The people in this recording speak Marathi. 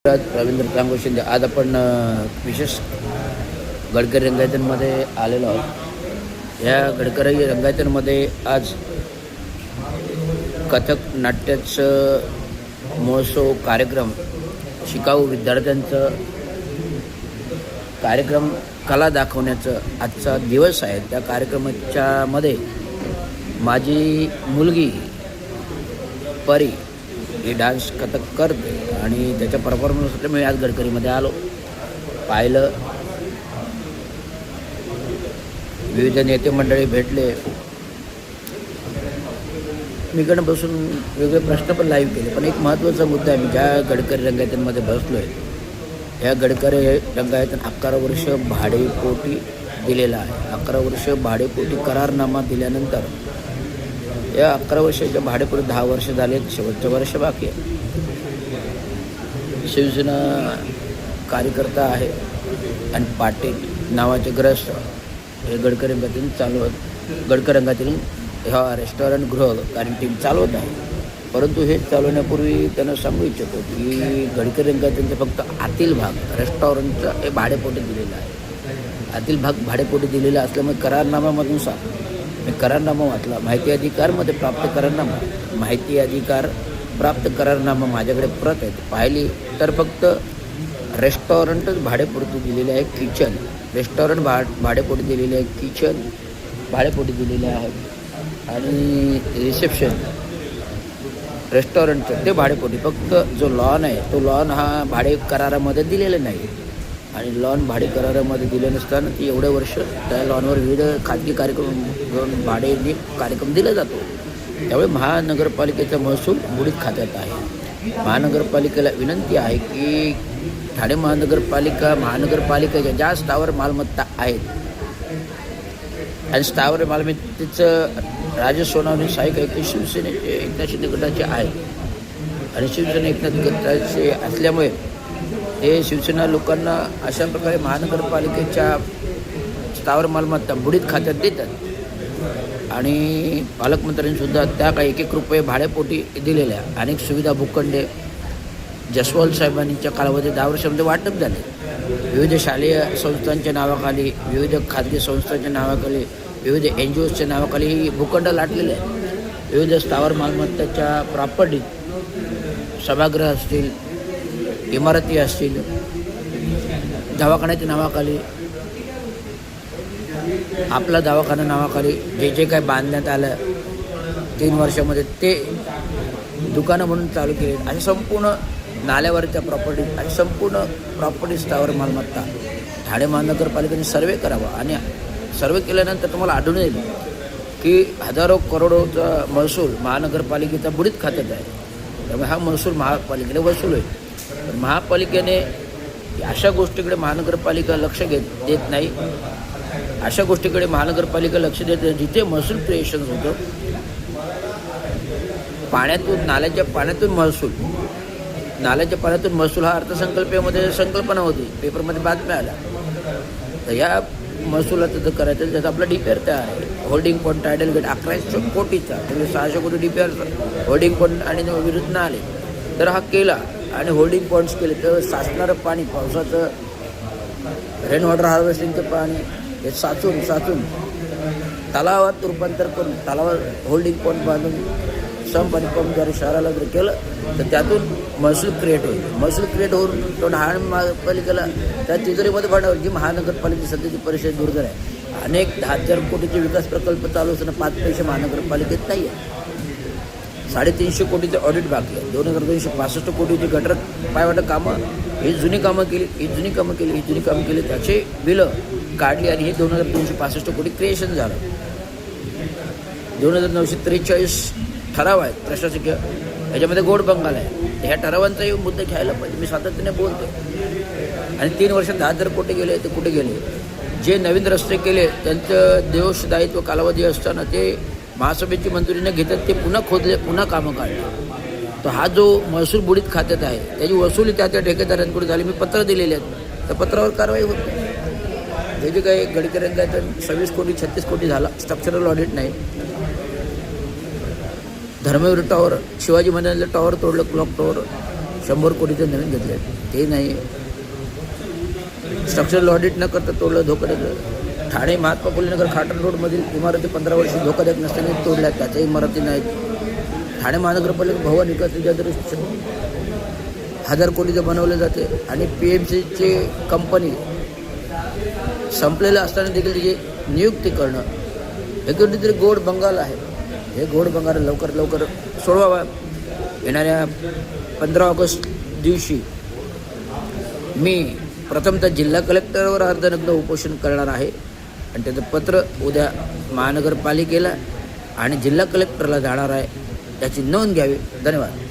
रवींद्र तांगो शिंदे. आज आपण विशेष गडकरी रंगायतनमध्ये आलेलो आहोत. या गडकरी रंगायतनमध्ये आज कथक नाट्याचं महोत्सव कार्यक्रम, शिकाऊ विद्यार्थ्यांचं कार्यक्रम, कला दाखवण्याचं आजचा दिवस आहे. त्या कार्यक्रमाच्या मध्ये माझी मुलगी परी ही डान्स कथक करते आणि त्याच्या परफॉर्मन्ससाठी मी आज गडकरीमध्ये आलो. पाहिलं, विविध नेते मंडळी भेटले, मी इकडं बसून वेगळे प्रश्न पण लाईव्ह केले. पण एक महत्त्वाचा मुद्दा आहे, मी ज्या गडकरी रंगायतनमध्ये बसलो आहे, ह्या गडकरी रंगायतन 11 वर्ष भाडेपोटी दिलेला आहे. 11 वर्ष भाडेपोटी करारनामा दिल्यानंतर या 11 वर्षाच्या भाडेपोटी 10 वर्ष झाले, शेवटचं वर्ष बाकी आहे. शिवसेना कार्यकर्ता आहे आणि पाटील नावाचे ग्रस्त हे गडकरी रंगातील चालवत, गडकरी रंगातील ह्या रेस्टॉरंट गृह कार्य टीम चालवत आहे. परंतु हे चालवण्यापूर्वी त्यांना सांगू इच्छितो की गडकरी रंगातील फक्त आतील भाग रेस्टॉरंटचा हे भाडेपोटी दिलेला आहे. आतील भाग भाडेपोटी दिलेला असल्यामुळे करारनाम्यामधून मी करारनामा वाचला. माहिती अधिकारमध्ये प्राप्त करारनामा, माहिती अधिकार प्राप्त करारनामा माझ्याकडे प्रत आहे. पाहिली तर फक्त रेस्टॉरंटच भाडेपोटी दिलेले आहे. किचन रेस्टॉरंट भाडेपोटी दिलेले आहे, किचन भाडेपोटी दिलेले आहे आणि रिसेप्शन रेस्टॉरंटचं ते भाडेपोटी. फक्त जो लॉन आहे तो लॉन हा भाडे करारामध्ये दिलेला नाही आणि लॉन भाडे करारामध्ये दिले नसताना ती एवढे वर्ष त्या लॉनवर विविध खाजगी कार्यक्रम घेऊन भाडेने कार्यक्रम दिला जातो. त्यामुळे महानगरपालिकेचा महसूल बुडीत खात्यात आहे. महानगरपालिकेला विनंती आहे की ठाणे महानगरपालिकेच्या ज्या स्थावर मालमत्ता आहेत आणि स्थावर मालमत्तेचं राजेश सोनावणे सहाय्यक आयुक्त शिवसेनेचे एकनाथ शिंदे गटाचे आहेत आणि शिवसेना एकनाथ गटाचे असल्यामुळे हे शिवसेना लोकांना अशा प्रकारे महानगरपालिकेच्या स्थावर मालमत्ता बुडीत खात्यात देतात आणि पालकमंत्र्यांनीसुद्धा त्या काही 1-1 रुपये भाड्यापोटी दिलेल्या अनेक सुविधा भूखंडे जसवाल साहेबांच्या कालावधीत 10 वर्षामध्ये वाटप झाले. विविध शालेय संस्थांच्या नावाखाली, विविध खाजगी संस्थांच्या नावाखाली, विविध NGOच्या नावाखाली ही भूखंड लाटलेले आहेत. विविध स्थावर मालमत्ताच्या प्रॉपर्टी, सभागृह असतील, इमारती असतील, दवाखान्याच्या नावाखाली, आपला दवाखाना नावाखाली जे काय बांधण्यात आलं 3 वर्षामध्ये ते दुकानं म्हणून चालू केले. असे संपूर्ण नाल्यावरच्या प्रॉपर्टी, अशी संपूर्ण प्रॉपर्टी स्थावर मालमत्ता ठाणे महानगरपालिकेने सर्वे करावा आणि सर्वे केल्यानंतर तुम्हाला आढळून येईल की हजारो करोडोचा महसूल महानगरपालिकेचा बुडीत खात्यात आहे. त्यामुळे हा महसूल महापालिकेने वसूल होईल. पण महापालिकेने अशा गोष्टीकडे महानगरपालिका लक्ष देत नाही. अशा गोष्टीकडे महानगरपालिका लक्ष देत नाही जिथे महसूल क्रिएशन होतं. पाण्यातून, नाल्याच्या पाण्यातून महसूल, नाल्याच्या पाण्यातून महसूल हा अर्थसंकल्पामध्ये संकल्पना होती, पेपरमध्ये बातम्या आल्या. तर या महसुलाचं जर करायचं त्याचा आपला DPR तयार आहे. होल्डिंग पॉईंट टायडल गेट 1100 कोटीचा, म्हणजे 600 कोटी DPR होल्डिंग पॉईंट आणि विरुद्ध न आले तर हा केला आणि होल्डिंग पॉईंट्स केले तर साचणारं पाणी, पावसाचं रेन वॉटर हार्वेस्टिंगचं पाणी हे साचून तलावात रूपांतर करून तलावात होल्डिंग पॉईंट बांधून पाणी पंपद्वारे शहराला जर केलं तर त्यातून महसूल क्रिएट होईल. महसूल क्रिएट होऊन तो ठाणे महापालिकेला त्या तिजोरीमध्ये भांडवल, जी महानगरपालिकेची सध्याची परिस्थिती दुर्धर आहे. अनेक 10,000 कोटीचे विकास प्रकल्प चालू असताना 5 पैसे महानगरपालिकेत नाही आहे. 350 कोटीचे ऑडिट बाकी आहे. 2265 कोटीची गटर पायवाटं कामं, ही जुनी कामं केली त्याचे बिलं काढली आणि हे 2265 कोटी क्रिएशन झालं. 2943 ठराव आहेत प्रशासकीय, याच्यामध्ये गोड बंगाल आहे. ह्या ठरावांचाही मुद्दा घ्यायला पाहिजे. मी सातत्याने बोलतो. आणि 3 वर्षात 10,000 कोटी गेले ते कुठे गेले? जे नवीन रस्ते केले त्यांचं देवदायित्व कालावधी असताना ते महासभेची मंजुरी न घेतात, ते पुन्हा खोदले, पुन्हा कामं काढले. तर हा जो महसूल बुडीत खात्यात आहे त्याची वसुली त्या ठेकेदारांकडून झाली. मी पत्र दिलेले आहेत, त्या पत्रावर कारवाई होत नाही. जे काही गडकरी रंगायतन 26 कोटी 36 कोटी झाला, स्ट्रक्चरल ऑडिट नाही. धर्मवीर टॉवर, शिवाजी महाराजांचं टॉवर तोडलं, क्लॉक टॉवर, 100 कोटीचे नवीन घेतले ते नाही. स्ट्रक्चरल ऑडिट न करता तोडलं धोकादायक. ठाणे महात्मा फुले नगर खाटण रोडमधील इमारती 15 वर्षी धोकादायक नसताना तोडल्या, त्याच्या इमारती नाहीत. ठाणे महानगरपालिका भवन विकास निधीच्या 1000 कोटीचे बनवले जाते आणि PMCचे कंपनी संपलेलं असताना देखील तिची नियुक्ती करणं हे कुठेतरी गोड बंगाल आहे. हे गोड बंगाल लवकर सोडवावा. येणाऱ्या 15 ऑगस्ट दिवशी मी प्रथमतः जिल्हा कलेक्टरवर अर्धनग्न उपोषण करणार आहे आणि त्याचं पत्र उद्या महानगरपालिकेला आणि जिल्हा कलेक्टरला जाणार आहे. त्याची नोंद घ्यावी. धन्यवाद.